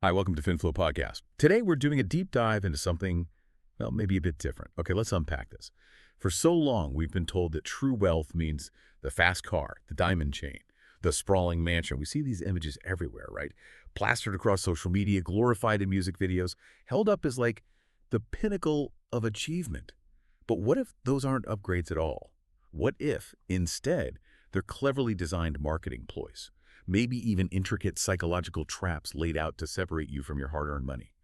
Hi, welcome to FinFlow Podcast. Today, we're doing a deep dive into something, well, maybe a bit different. Okay, let's unpack this. For so long, we've been told that true wealth means the fast car, the diamond chain, the sprawling mansion. We see these images everywhere, right? Plastered across social media, glorified in music videos, held up as like the pinnacle of achievement. But what if those aren't upgrades at all? What if, instead, they're cleverly designed marketing ploys? Maybe even intricate psychological traps laid out to separate you from your hard-earned money.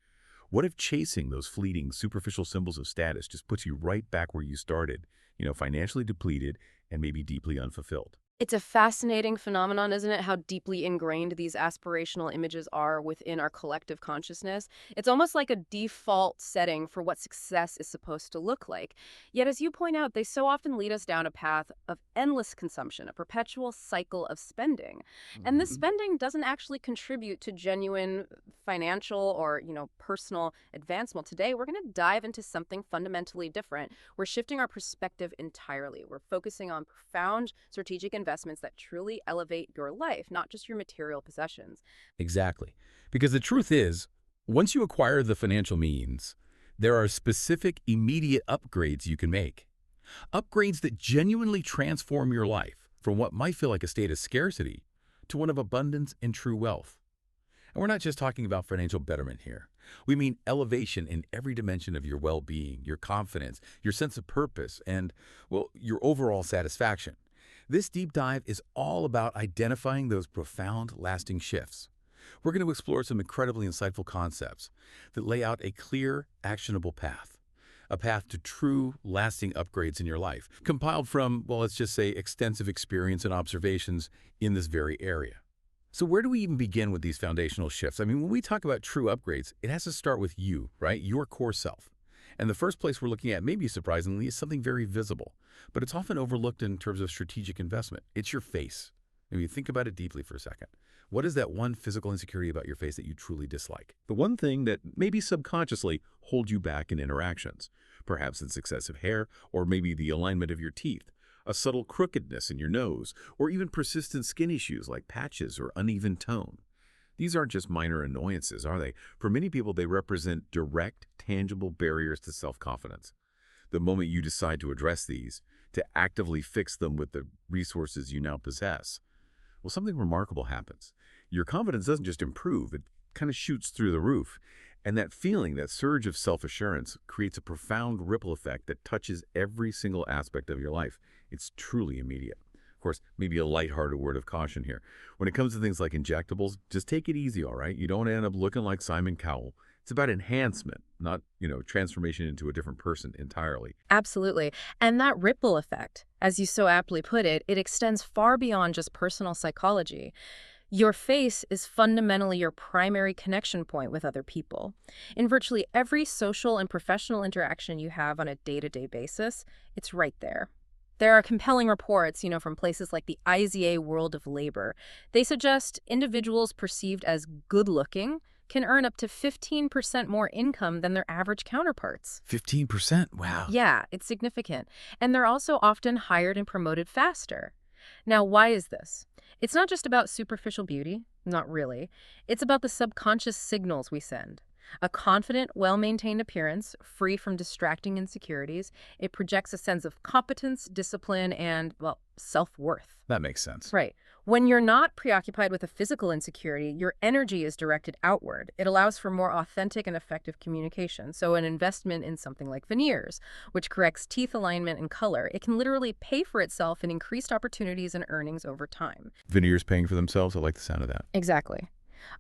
What if chasing those fleeting, superficial symbols of status just puts you right back where you started, financially depleted and maybe deeply unfulfilled? It's a fascinating phenomenon, isn't it? How deeply ingrained these aspirational images are within our collective consciousness. It's almost like a default setting for what success is supposed to look like. Yet, as you point out, they so often lead us down a path of endless consumption, a perpetual cycle of spending. And this Mhm. spending doesn't actually contribute to genuine financial or, personal advancement. Today, we're going to dive into something fundamentally different. We're shifting our perspective entirely. We're focusing on profound strategic investments that truly elevate your life, not just your material possessions. Exactly. Because the truth is, once you acquire the financial means, there are specific, immediate upgrades you can make. Upgrades that genuinely transform your life from what might feel like a state of scarcity to one of abundance and true wealth. And we're not just talking about financial betterment here. We mean elevation in every dimension of your well-being, your confidence, your sense of purpose, and, well, your overall satisfaction. This deep dive is all about identifying those profound, lasting shifts. We're going to explore some incredibly insightful concepts that lay out a clear, actionable path. A path to true, lasting upgrades in your life, compiled from, well, let's just say, extensive experience and observations in this very area. So where do we even begin with these foundational shifts? I mean, when we talk about true upgrades, it has to start with you, right? Your core self. And the first place we're looking at, maybe surprisingly, is something very visible, but it's often overlooked in terms of strategic investment. It's your face. Maybe think about it deeply for a second. What is that one physical insecurity about your face that you truly dislike? The one thing that maybe subconsciously holds you back in interactions. Perhaps it's excessive hair, or maybe the alignment of your teeth, a subtle crookedness in your nose, or even persistent skin issues like patches or uneven tone. These aren't just minor annoyances, are they? For many people, they represent direct, tangible barriers to self-confidence. The moment you decide to address these, to actively fix them with the resources you now possess, well, something remarkable happens. Your confidence doesn't just improve, it kind of shoots through the roof. And that feeling, that surge of self-assurance, creates a profound ripple effect that touches every single aspect of your life. It's truly immediate. Of course, maybe a lighthearted word of caution here. When it comes to things like injectables, just take it easy, all right? You don't want to end up looking like Simon Cowell. It's about enhancement, not, transformation into a different person entirely. Absolutely. And that ripple effect, as you so aptly put it, it extends far beyond just personal psychology. Your face is fundamentally your primary connection point with other people. In virtually every social and professional interaction you have on a day-to-day basis, it's right there. There are compelling reports, from places like the IZA World of Labor. They suggest individuals perceived as good-looking can earn up to 15% more income than their average counterparts. 15%? Wow. Yeah, it's significant. And they're also often hired and promoted faster. Now, why is this? It's not just about superficial beauty, not really. It's about the subconscious signals we send. A confident, well-maintained appearance, free from distracting insecurities, it projects a sense of competence, discipline, and, well, self-worth. That makes sense. Right. When you're not preoccupied with a physical insecurity, your energy is directed outward. It allows for more authentic and effective communication. So an investment in something like veneers, which corrects teeth alignment and color, it can literally pay for itself in increased opportunities and earnings over time. Veneers paying for themselves? I like the sound of that. Exactly.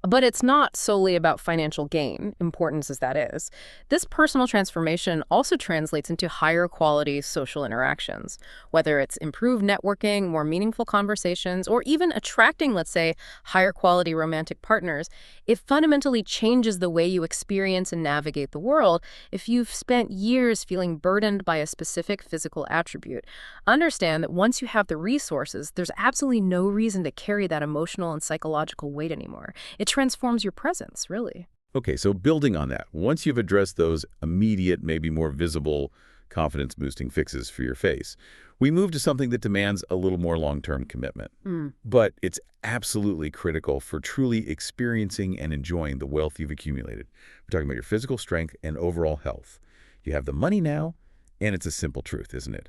But it's not solely about financial gain, important as that is. This personal transformation also translates into higher quality social interactions, whether it's improved networking, more meaningful conversations, or even attracting, let's say, higher quality romantic partners. It fundamentally changes the way you experience and navigate the world if you've spent years feeling burdened by a specific physical attribute. Understand that once you have the resources, there's absolutely no reason to carry that emotional and psychological weight anymore. It transforms your presence, really. Okay, so building on that, once you've addressed those immediate, maybe more visible confidence-boosting fixes for your face. We move to something that demands a little more long-term commitment. Mm. But it's absolutely critical for truly experiencing and enjoying the wealth you've accumulated. We're talking about your physical strength and overall health. You have the money now, and it's a simple truth, isn't it?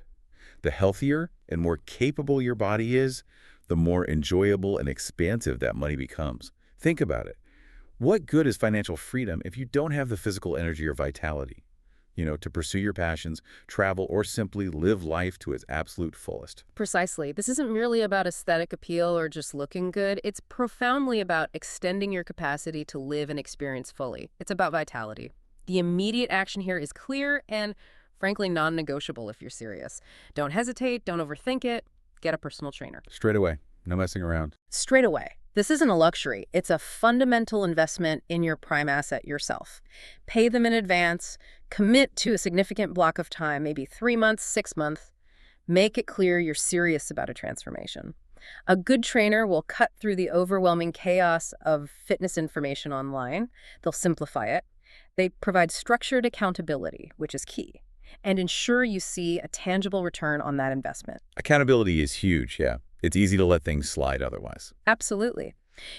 The healthier and more capable your body is, the more enjoyable and expansive that money becomes. Think about it. What good is financial freedom if you don't have the physical energy or vitality, to pursue your passions, travel, or simply live life to its absolute fullest? Precisely. This isn't merely about aesthetic appeal or just looking good. It's profoundly about extending your capacity to live and experience fully. It's about vitality. The immediate action here is clear and, frankly, non-negotiable if you're serious. Don't hesitate. Don't overthink it. Get a personal trainer. Straight away. No messing around. Straight away. This isn't a luxury. It's a fundamental investment in your prime asset, yourself. Pay them in advance. Commit to a significant block of time, maybe 3 months, 6 months. Make it clear you're serious about a transformation. A good trainer will cut through the overwhelming chaos of fitness information online. They'll simplify it. They provide structured accountability, which is key, and ensure you see a tangible return on that investment. Accountability is huge, yeah. It's easy to let things slide otherwise. Absolutely.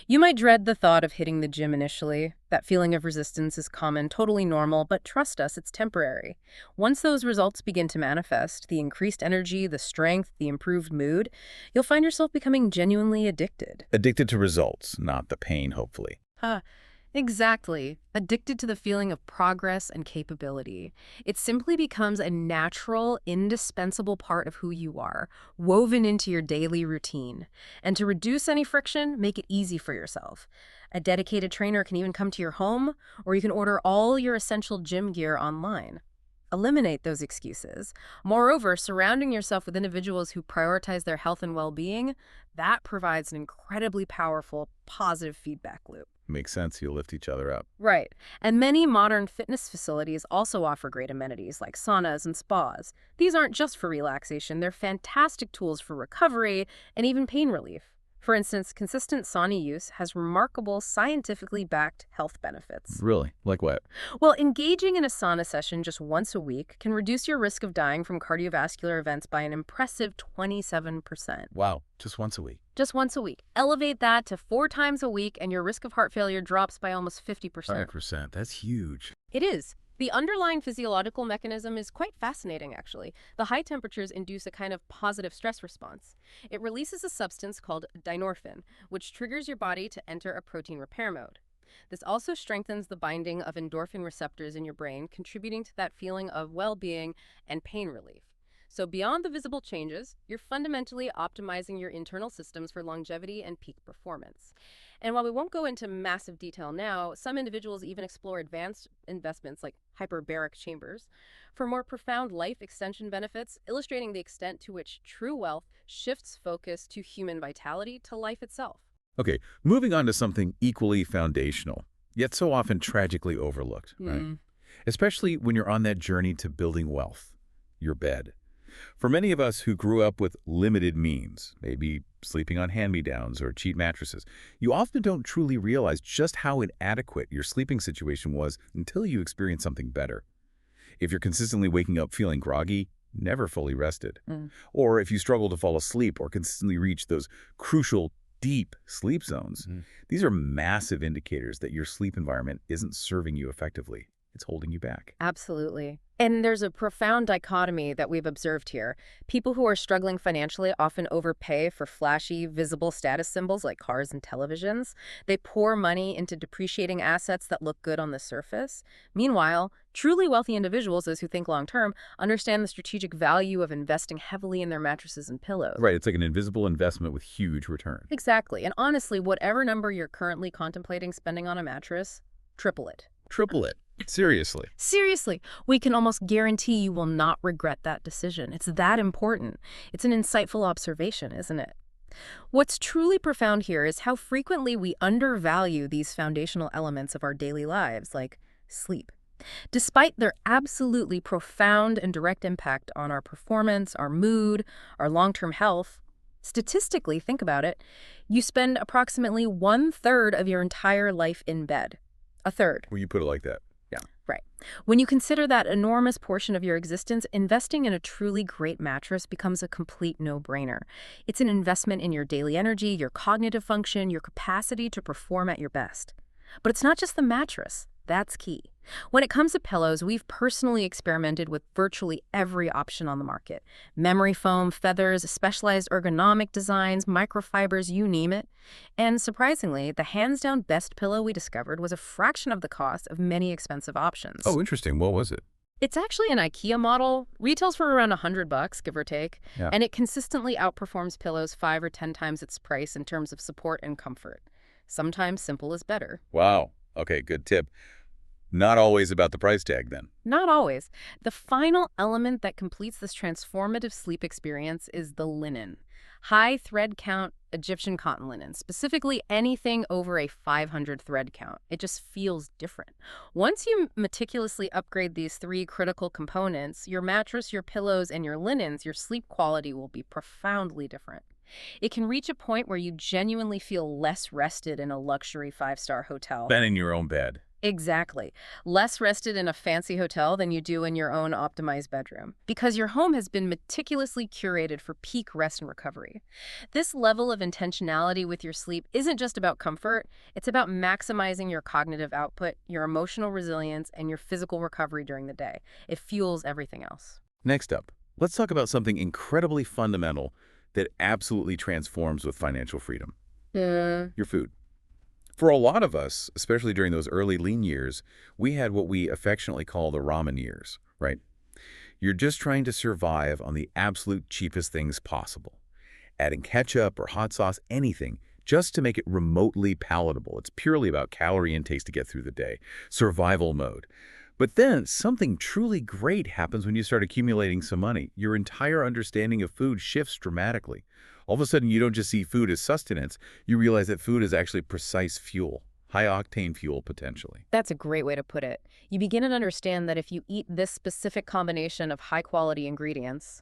You might dread the thought of hitting the gym initially. That feeling of resistance is common, totally normal, but trust us, it's temporary. Once those results begin to manifest, the increased energy, the strength, the improved mood, you'll find yourself becoming genuinely addicted. Addicted to results, not the pain, hopefully. Exactly. Addicted to the feeling of progress and capability. It simply becomes a natural, indispensable part of who you are, woven into your daily routine. And to reduce any friction, make it easy for yourself. A dedicated trainer can even come to your home, or you can order all your essential gym gear online. Eliminate those excuses. Moreover, surrounding yourself with individuals who prioritize their health and well-being, that provides an incredibly powerful, positive feedback loop. Makes sense. You'll lift each other up. Right. And many modern fitness facilities also offer great amenities like saunas and spas. These aren't just for relaxation, they're fantastic tools for recovery and even pain relief. For instance, consistent sauna use has remarkable, scientifically backed health benefits. Really? Like what? Well, engaging in a sauna session just once a week can reduce your risk of dying from cardiovascular events by an impressive 27%. Wow. Just once a week. Just once a week. Elevate that to 4 times a week, and your risk of heart failure drops by almost 50%. 5%. That's huge. It is. The underlying physiological mechanism is quite fascinating, actually. The high temperatures induce a kind of positive stress response. It releases a substance called dynorphin, which triggers your body to enter a protein repair mode. This also strengthens the binding of endorphin receptors in your brain, contributing to that feeling of well-being and pain relief. So beyond the visible changes, you're fundamentally optimizing your internal systems for longevity and peak performance. And while we won't go into massive detail now, some individuals even explore advanced investments like hyperbaric chambers for more profound life extension benefits, illustrating the extent to which true wealth shifts focus to human vitality to life itself. Okay, moving on to something equally foundational, yet so often tragically overlooked, right? Especially when you're on that journey to building wealth, your bed. For many of us who grew up with limited means, maybe sleeping on hand-me-downs or cheap mattresses, you often don't truly realize just how inadequate your sleeping situation was until you experience something better. If you're consistently waking up feeling groggy, never fully rested, or if you struggle to fall asleep or consistently reach those crucial deep sleep zones, these are massive indicators that your sleep environment isn't serving you effectively. It's holding you back. Absolutely. And there's a profound dichotomy that we've observed here. People who are struggling financially often overpay for flashy, visible status symbols like cars and televisions. They pour money into depreciating assets that look good on the surface. Meanwhile, truly wealthy individuals, those who think long-term, understand the strategic value of investing heavily in their mattresses and pillows. Right, it's like an invisible investment with huge return. Exactly. And honestly, whatever number you're currently contemplating spending on a mattress, triple it. Triple it. Seriously. Seriously, we can almost guarantee you will not regret that decision. It's that important. It's an insightful observation, isn't it? What's truly profound here is how frequently we undervalue these foundational elements of our daily lives, like sleep. Despite their absolutely profound and direct impact on our performance, our mood, our long-term health, statistically, think about it, you spend approximately 1/3 of your entire life in bed. A third. Well, you put it like that. Yeah. Right. When you consider that enormous portion of your existence, investing in a truly great mattress becomes a complete no-brainer. It's an investment in your daily energy, your cognitive function, your capacity to perform at your best. But it's not just the mattress. That's key. When it comes to pillows, we've personally experimented with virtually every option on the market. Memory foam, feathers, specialized ergonomic designs, microfibers, you name it. And surprisingly, the hands-down best pillow we discovered was a fraction of the cost of many expensive options. Oh, interesting. What was it? It's actually an IKEA model, retails for around $100, give or take, Yeah. and it consistently outperforms pillows 5 or 10 times its price in terms of support and comfort. Sometimes simple is better. Wow. Okay, good tip. Not always about the price tag, then. Not always. The final element that completes this transformative sleep experience is the linen. High thread count Egyptian cotton linen, specifically anything over a 500 thread count. It just feels different. Once you meticulously upgrade these three critical components, your mattress, your pillows, and your linens, your sleep quality will be profoundly different. It can reach a point where you genuinely feel less rested in a luxury five-star hotel. Been in your own bed. Exactly. Less rested in a fancy hotel than you do in your own optimized bedroom, because your home has been meticulously curated for peak rest and recovery. This level of intentionality with your sleep isn't just about comfort, it's about maximizing your cognitive output, your emotional resilience, and your physical recovery during the day. It fuels everything else. Next up, let's talk about something incredibly fundamental that absolutely transforms with financial freedom. Your food. For a lot of us, especially during those early lean years, we had what we affectionately call the ramen years, right? You're just trying to survive on the absolute cheapest things possible. Adding ketchup or hot sauce, anything, just to make it remotely palatable. It's purely about calorie intakes to get through the day. Survival mode. But then something truly great happens when you start accumulating some money. Your entire understanding of food shifts dramatically. All of a sudden, you don't just see food as sustenance, you realize that food is actually precise fuel, high-octane fuel potentially. That's a great way to put it. You begin to understand that if you eat this specific combination of high-quality ingredients,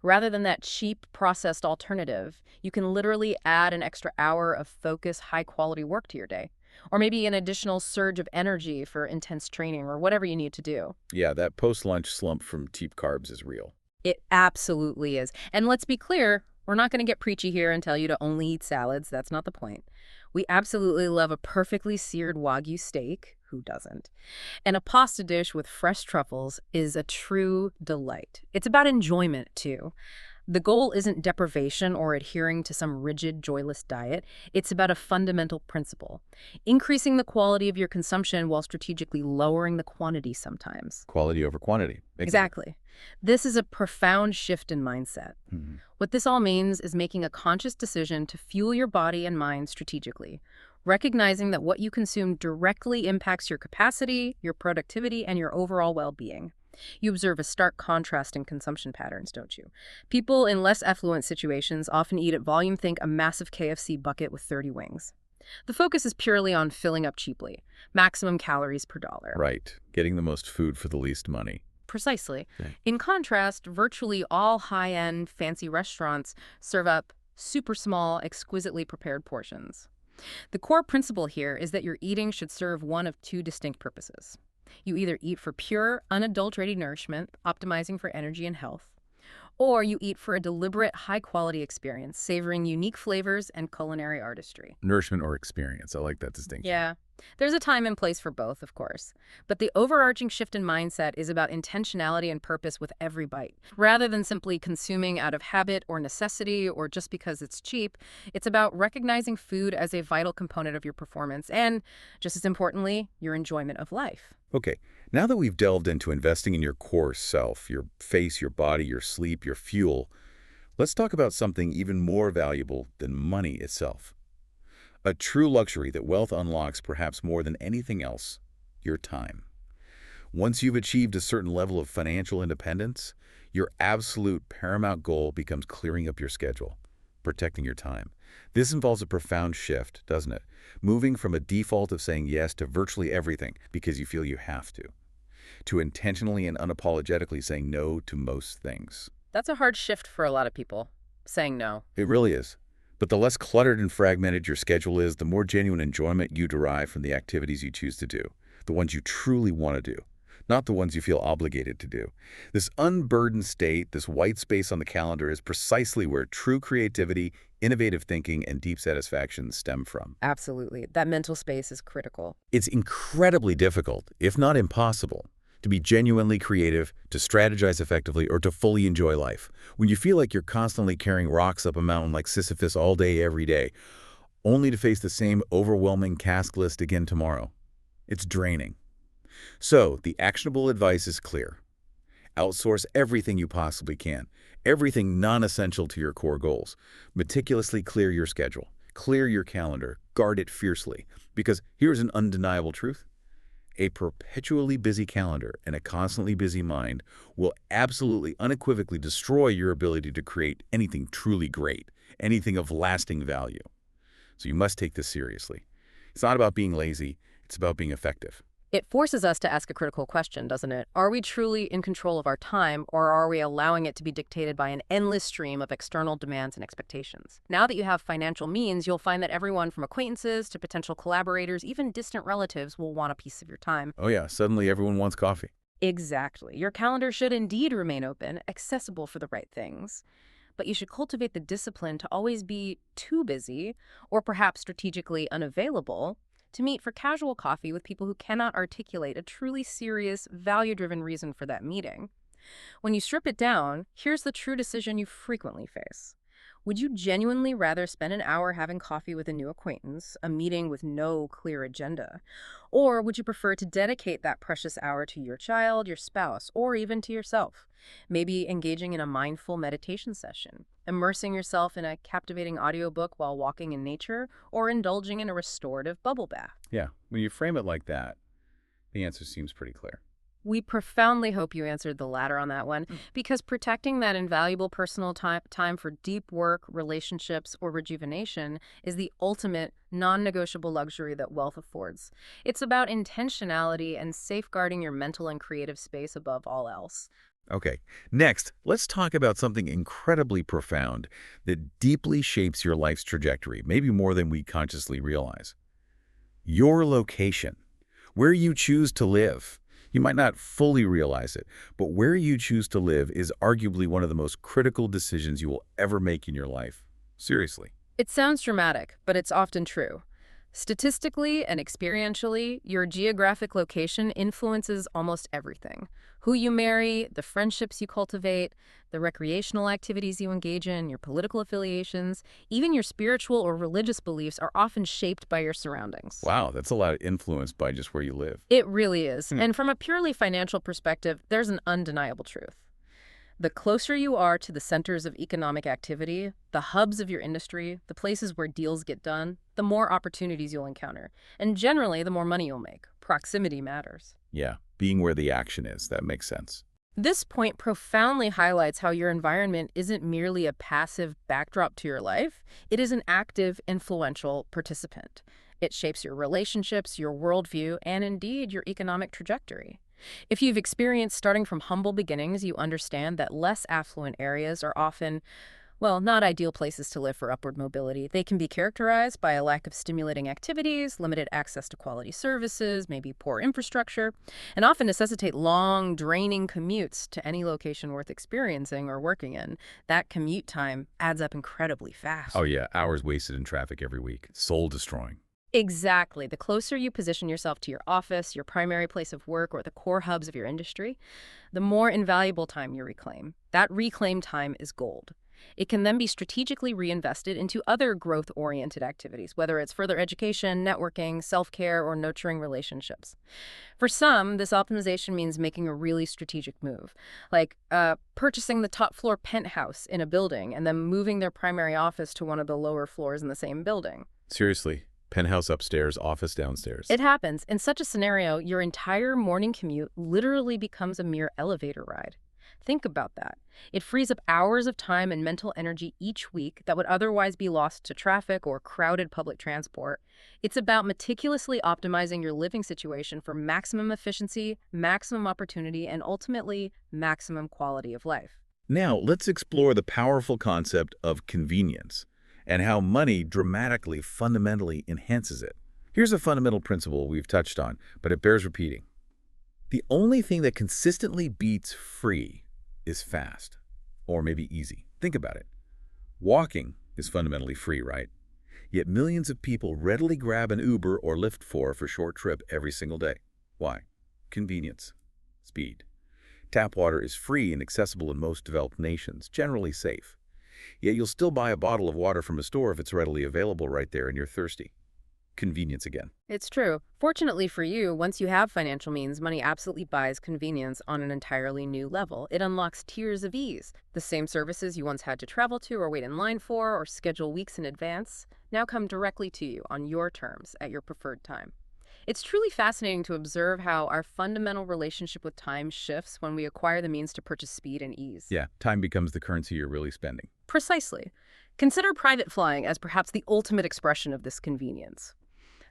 rather than that cheap, processed alternative, you can literally add an extra hour of focused, high-quality work to your day. Or maybe an additional surge of energy for intense training or whatever you need to do. Yeah, that post-lunch slump from cheap carbs is real. It absolutely is. And let's be clear, we're not going to get preachy here and tell you to only eat salads. That's not the point. We absolutely love a perfectly seared Wagyu steak. Who doesn't? And a pasta dish with fresh truffles is a true delight. It's about enjoyment, too. The goal isn't deprivation or adhering to some rigid, joyless diet. It's about a fundamental principle: increasing the quality of your consumption while strategically lowering the quantity sometimes. Quality over quantity. Exactly. This is a profound shift in mindset. Mhm. What this all means is making a conscious decision to fuel your body and mind strategically, recognizing that what you consume directly impacts your capacity, your productivity, and your overall well-being. You observe a stark contrast in consumption patterns, don't you? People in less affluent situations often eat at volume, think a massive KFC bucket with 30 wings. The focus is purely on filling up cheaply, maximum calories per dollar. Right. Getting the most food for the least money. Precisely. Right. In contrast, virtually all high-end, fancy restaurants serve up super small, exquisitely prepared portions. The core principle here is that your eating should serve one of two distinct purposes. You either eat for pure, unadulterated nourishment, optimizing for energy and health, or you eat for a deliberate, high-quality experience, savoring unique flavors and culinary artistry. Nourishment or experience. I like that distinction. Yeah. There's a time and place for both, of course. But the overarching shift in mindset is about intentionality and purpose with every bite. Rather than simply consuming out of habit or necessity or just because it's cheap, it's about recognizing food as a vital component of your performance and, just as importantly, your enjoyment of life. Okay, now that we've delved into investing in your core self, your face, your body, your sleep, your fuel, let's talk about something even more valuable than money itself. A true luxury that wealth unlocks perhaps more than anything else: your time. Once you've achieved a certain level of financial independence, your absolute paramount goal becomes clearing up your schedule, protecting your time. This involves a profound shift, doesn't it? Moving from a default of saying yes to virtually everything because you feel you have to intentionally and unapologetically saying no to most things. That's a hard shift for a lot of people, saying no. It really is. But the less cluttered and fragmented your schedule is, the more genuine enjoyment you derive from the activities you choose to do, the ones you truly want to do. not the ones you feel obligated to do. This unburdened state, this white space on the calendar, is precisely where true creativity, innovative thinking, and deep satisfaction stem from. Absolutely. That mental space is critical. It's incredibly difficult, if not impossible, to be genuinely creative, to strategize effectively, or to fully enjoy life. When you feel like you're constantly carrying rocks up a mountain like Sisyphus all day, every day, only to face the same overwhelming task list again tomorrow. It's draining. So, the actionable advice is clear. Outsource everything you possibly can, everything non-essential to your core goals. Meticulously clear your schedule, clear your calendar, guard it fiercely. Because here's an undeniable truth. A perpetually busy calendar and a constantly busy mind will absolutely unequivocally destroy your ability to create anything truly great, anything of lasting value. So you must take this seriously. It's not about being lazy, it's about being effective. It forces us to ask a critical question, doesn't it? Are we truly in control of our time, or are we allowing it to be dictated by an endless stream of external demands and expectations? Now that you have financial means, you'll find that everyone from acquaintances to potential collaborators, even distant relatives, will want a piece of your time. Oh yeah, suddenly everyone wants coffee. Exactly. Your calendar should indeed remain open, accessible for the right things. But you should cultivate the discipline to always be too busy, or perhaps strategically unavailable, to meet for casual coffee with people who cannot articulate a truly serious, value-driven reason for that meeting. When you strip it down, here's the true decision you frequently face. Would you genuinely rather spend an hour having coffee with a new acquaintance, a meeting with no clear agenda? Or would you prefer to dedicate that precious hour to your child, your spouse, or even to yourself? Maybe engaging in a mindful meditation session, immersing yourself in a captivating audiobook while walking in nature, or indulging in a restorative bubble bath. Yeah, when you frame it like that, the answer seems pretty clear. We profoundly hope you answered the latter on that one, because protecting that invaluable personal time for deep work, relationships, or rejuvenation is the ultimate non-negotiable luxury that wealth affords. It's about intentionality and safeguarding your mental and creative space above all else. Okay, next, let's talk about something incredibly profound that deeply shapes your life's trajectory, maybe more than we consciously realize. Your location, where you choose to live. You might not fully realize it, but where you choose to live is arguably one of the most critical decisions you will ever make in your life. Seriously. It sounds dramatic, but it's often true. Statistically and experientially, your geographic location influences almost everything. Who you marry, the friendships you cultivate, the recreational activities you engage in, your political affiliations, even your spiritual or religious beliefs are often shaped by your surroundings. Wow, that's a lot influenced by just where you live. It really is. And from a purely financial perspective, there's an undeniable truth. The closer you are to the centers of economic activity, the hubs of your industry, the places where deals get done, the more opportunities you'll encounter. And generally, the more money you'll make. Proximity matters. Yeah, being where the action is, that makes sense. This point profoundly highlights how your environment isn't merely a passive backdrop to your life. It is an active, influential participant. It shapes your relationships, your worldview, and indeed your economic trajectory. If you've experienced starting from humble beginnings, you understand that less affluent areas are often, well, not ideal places to live for upward mobility. They can be characterized by a lack of stimulating activities, limited access to quality services, maybe poor infrastructure, and often necessitate long, draining commutes to any location worth experiencing or working in. That commute time adds up incredibly fast. Oh yeah, hours wasted in traffic every week. Soul destroying. Exactly. The closer you position yourself to your office, your primary place of work, or the core hubs of your industry, the more invaluable time you reclaim. That reclaimed time is gold. It can then be strategically reinvested into other growth-oriented activities, whether it's further education, networking, self-care, or nurturing relationships. For some, this optimization means making a really strategic move, like purchasing the top-floor penthouse in a building and then moving their primary office to one of the lower floors in the same building. Seriously. Penthouse upstairs, office downstairs. It happens. In such a scenario, your entire morning commute literally becomes a mere elevator ride. Think about that. It frees up hours of time and mental energy each week that would otherwise be lost to traffic or crowded public transport. It's about meticulously optimizing your living situation for maximum efficiency, maximum opportunity, and ultimately, maximum quality of life. Now, let's explore the powerful concept of convenience and how money dramatically, fundamentally enhances it. Here's a fundamental principle we've touched on, but it bears repeating. The only thing that consistently beats free is fast, or maybe easy. Think about it. Walking is fundamentally free, right? Yet millions of people readily grab an Uber or Lyft for a short trip every single day. Why? Convenience. Speed. Tap water is free and accessible in most developed nations, generally safe. Yet you'll still buy a bottle of water from a store if it's readily available right there and you're thirsty. Convenience again. It's true. Fortunately for you, once you have financial means, money absolutely buys convenience on an entirely new level. It unlocks tiers of ease. The same services you once had to travel to or wait in line for or schedule weeks in advance now come directly to you on your terms at your preferred time. It's truly fascinating to observe how our fundamental relationship with time shifts when we acquire the means to purchase speed and ease. Yeah, time becomes the currency you're really spending. Precisely. Consider private flying as perhaps the ultimate expression of this convenience.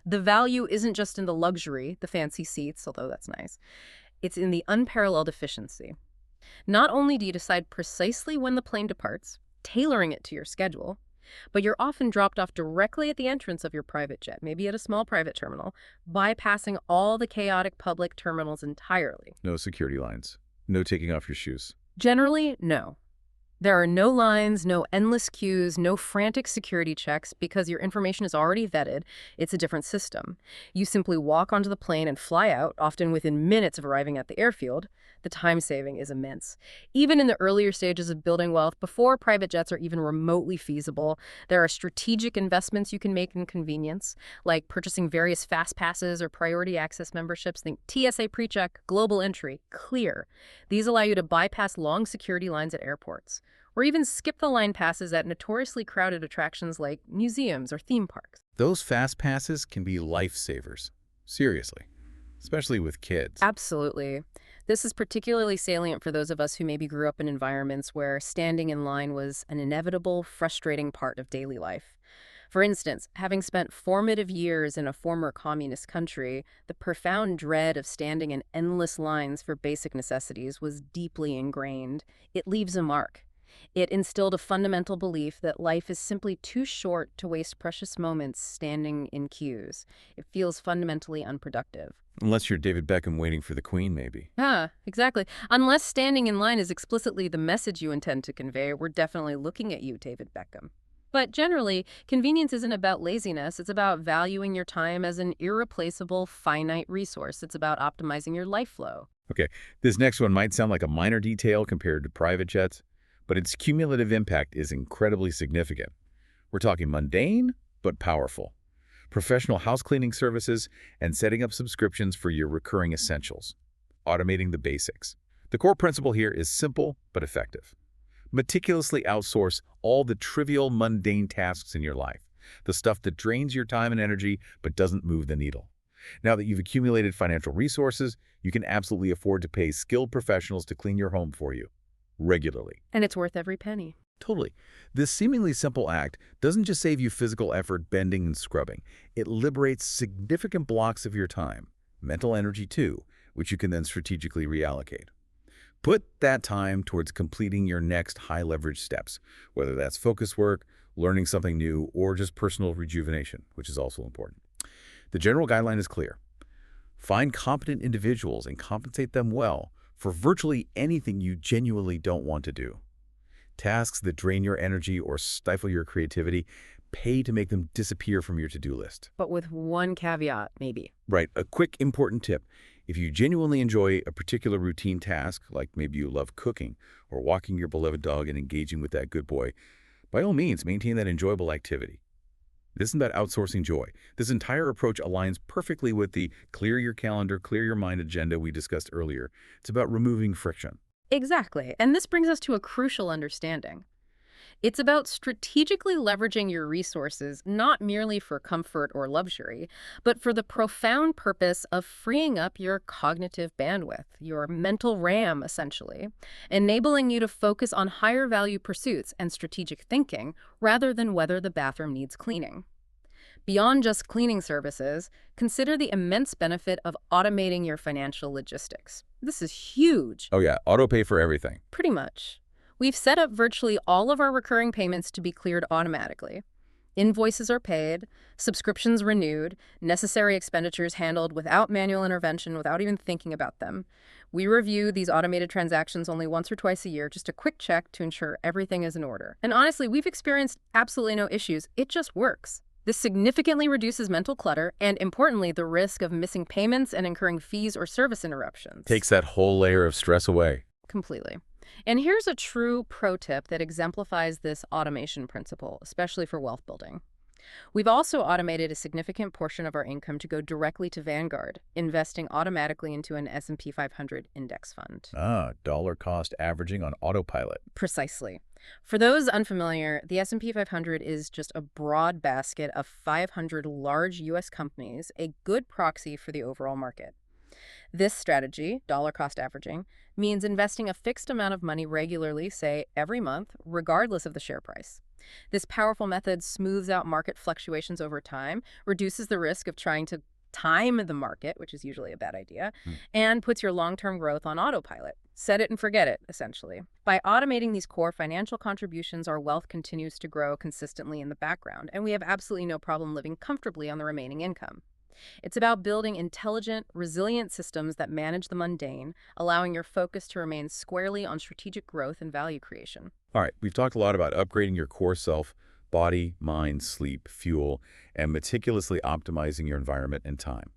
The value isn't just in the luxury, the fancy seats, although that's nice. It's in the unparalleled efficiency. Not only do you decide precisely when the plane departs, tailoring it to your schedule, but you're often dropped off directly at the entrance of your private jet, maybe at a small private terminal, bypassing all the chaotic public terminals entirely. No security lines. No taking off your shoes. Generally, no. There are no lines, no endless queues, no frantic security checks because your information is already vetted. It's a different system. You simply walk onto the plane and fly out, often within minutes of arriving at the airfield. The time saving is immense. Even in the earlier stages of building wealth, before private jets are even remotely feasible, there are strategic investments you can make in convenience, like purchasing various fast passes or priority access memberships. Think TSA PreCheck, Global Entry, Clear. These allow you to bypass long security lines at airports, or even skip the line passes at notoriously crowded attractions like museums or theme parks. Those fast passes can be lifesavers. Seriously. Especially with kids. Absolutely. This is particularly salient for those of us who maybe grew up in environments where standing in line was an inevitable, frustrating part of daily life. For instance, having spent formative years in a former communist country, the profound dread of standing in endless lines for basic necessities was deeply ingrained. It leaves a mark. It instilled a fundamental belief that life is simply too short to waste precious moments standing in queues. It feels fundamentally unproductive. Unless you're David Beckham waiting for the Queen, maybe. Exactly. Unless standing in line is explicitly the message you intend to convey, we're definitely looking at you, David Beckham. But generally, convenience isn't about laziness. It's about valuing your time as an irreplaceable, finite resource. It's about optimizing your life flow. Okay, this next one might sound like a minor detail compared to private jets, but its cumulative impact is incredibly significant. We're talking mundane, but powerful. Professional house cleaning services and setting up subscriptions for your recurring essentials. Automating the basics. The core principle here is simple but effective. Meticulously outsource all the trivial, mundane tasks in your life, the stuff that drains your time and energy but doesn't move the needle. Now that you've accumulated financial resources, you can absolutely afford to pay skilled professionals to clean your home for you regularly. And it's worth every penny. Totally. This seemingly simple act doesn't just save you physical effort bending and scrubbing. It liberates significant blocks of your time, mental energy too, which you can then strategically reallocate. Put that time towards completing your next high-leverage steps, whether that's focus work, learning something new, or just personal rejuvenation, which is also important. The general guideline is clear. Find competent individuals and compensate them well for virtually anything you genuinely don't want to do. Tasks that drain your energy or stifle your creativity, pay to make them disappear from your to-do list. But with one caveat, maybe. Right. A quick important tip. If you genuinely enjoy a particular routine task, like maybe you love cooking or walking your beloved dog and engaging with that good boy, by all means, maintain that enjoyable activity. This isn't about outsourcing joy. This entire approach aligns perfectly with the clear your calendar, clear your mind agenda we discussed earlier. It's about removing friction. Exactly. And this brings us to a crucial understanding. It's about strategically leveraging your resources, not merely for comfort or luxury, but for the profound purpose of freeing up your cognitive bandwidth, your mental RAM, essentially, enabling you to focus on higher value pursuits and strategic thinking rather than whether the bathroom needs cleaning. Beyond just cleaning services, consider the immense benefit of automating your financial logistics. This is huge. Oh yeah, auto pay for everything. Pretty much. We've set up virtually all of our recurring payments to be cleared automatically. Invoices are paid, subscriptions renewed, necessary expenditures handled without manual intervention, without even thinking about them. We review these automated transactions only once or twice a year, just a quick check to ensure everything is in order. And honestly, we've experienced absolutely no issues. It just works. This significantly reduces mental clutter and, importantly, the risk of missing payments and incurring fees or service interruptions. Takes that whole layer of stress away. Completely. And here's a true pro tip that exemplifies this automation principle, especially for wealth building. We've also automated a significant portion of our income to go directly to Vanguard, investing automatically into an S&P 500 index fund. Dollar cost averaging on autopilot. Precisely. For those unfamiliar, the S&P 500 is just a broad basket of 500 large U.S. companies, a good proxy for the overall market. This strategy, dollar cost averaging, means investing a fixed amount of money regularly, say every month, regardless of the share price. This powerful method smooths out market fluctuations over time, reduces the risk of trying to time the market, which is usually a bad idea, and puts your long-term growth on autopilot. Set it and forget it, essentially. By automating these core financial contributions, our wealth continues to grow consistently in the background, and we have absolutely no problem living comfortably on the remaining income. It's about building intelligent, resilient systems that manage the mundane, allowing your focus to remain squarely on strategic growth and value creation. All right, we've talked a lot about upgrading your core self, body, mind, sleep, fuel, and meticulously optimizing your environment and time.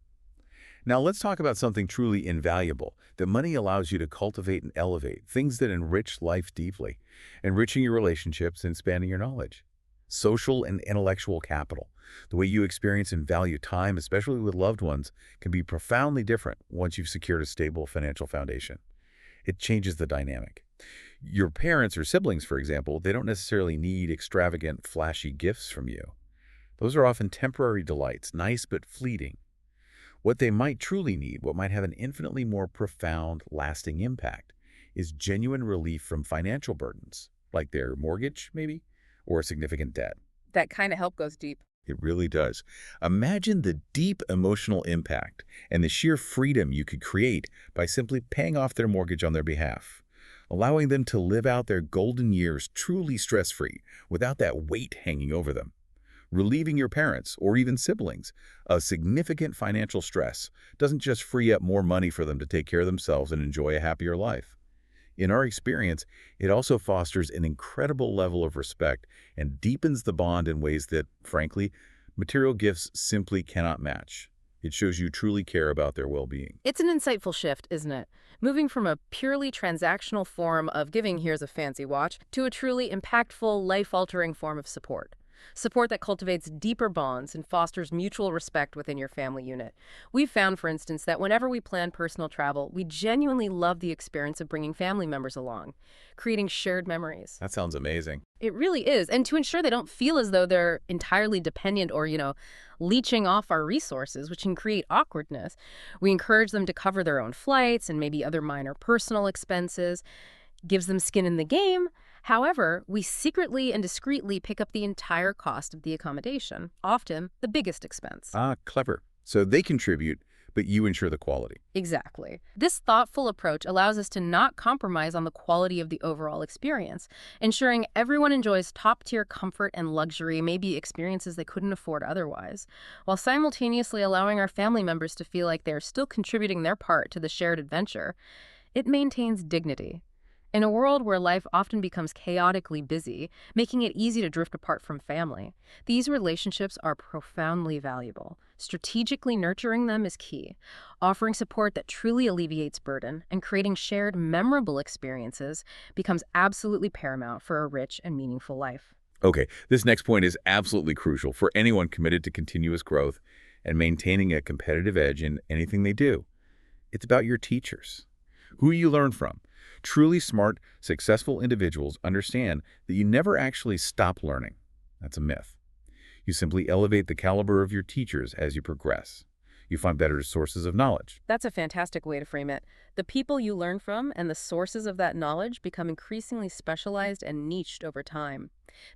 Now let's talk about something truly invaluable that money allows you to cultivate and elevate, things that enrich life deeply, enriching your relationships and expanding your knowledge. Social and intellectual capital, the way you experience and value time, especially with loved ones, can be profoundly different once you've secured a stable financial foundation. It changes the dynamic. Your parents or siblings, for example, they don't necessarily need extravagant, flashy gifts from you. Those are often temporary delights, nice but fleeting. What they might truly need, what might have an infinitely more profound, lasting impact, is genuine relief from financial burdens, like their mortgage, maybe, or significant debt. That kind of help goes deep. It really does. Imagine the deep emotional impact and the sheer freedom you could create by simply paying off their mortgage on their behalf, allowing them to live out their golden years truly stress-free without that weight hanging over them. Relieving your parents or even siblings of significant financial stress doesn't just free up more money for them to take care of themselves and enjoy a happier life. In our experience, it also fosters an incredible level of respect and deepens the bond in ways that, frankly, material gifts simply cannot match. It shows you truly care about their well-being. It's an insightful shift, isn't it? Moving from a purely transactional form of giving here's a fancy watch to a truly impactful, life-altering form of support. Support that cultivates deeper bonds and fosters mutual respect within your family unit. We've found, for instance, that whenever we plan personal travel, we genuinely love the experience of bringing family members along, creating shared memories. That sounds amazing. It really is. And to ensure they don't feel as though they're entirely dependent or, leeching off our resources, which can create awkwardness, we encourage them to cover their own flights and maybe other minor personal expenses, gives them skin in the game. However, we secretly and discreetly pick up the entire cost of the accommodation, often the biggest expense. Clever. So they contribute, but you ensure the quality. Exactly. This thoughtful approach allows us to not compromise on the quality of the overall experience, ensuring everyone enjoys top-tier comfort and luxury, maybe experiences they couldn't afford otherwise, while simultaneously allowing our family members to feel like they're still contributing their part to the shared adventure. It maintains dignity. In a world where life often becomes chaotically busy, making it easy to drift apart from family, these relationships are profoundly valuable. Strategically nurturing them is key, offering support that truly alleviates burden and creating shared, memorable experiences becomes absolutely paramount for a rich and meaningful life. Okay, this next point is absolutely crucial for anyone committed to continuous growth and maintaining a competitive edge in anything they do. It's about your teachers, who you learn from. Truly smart, successful individuals understand that you never actually stop learning. That's a myth. You simply elevate the caliber of your teachers as you progress. You find better sources of knowledge. That's a fantastic way to frame it. The people you learn from and the sources of that knowledge become increasingly specialized and niched over time.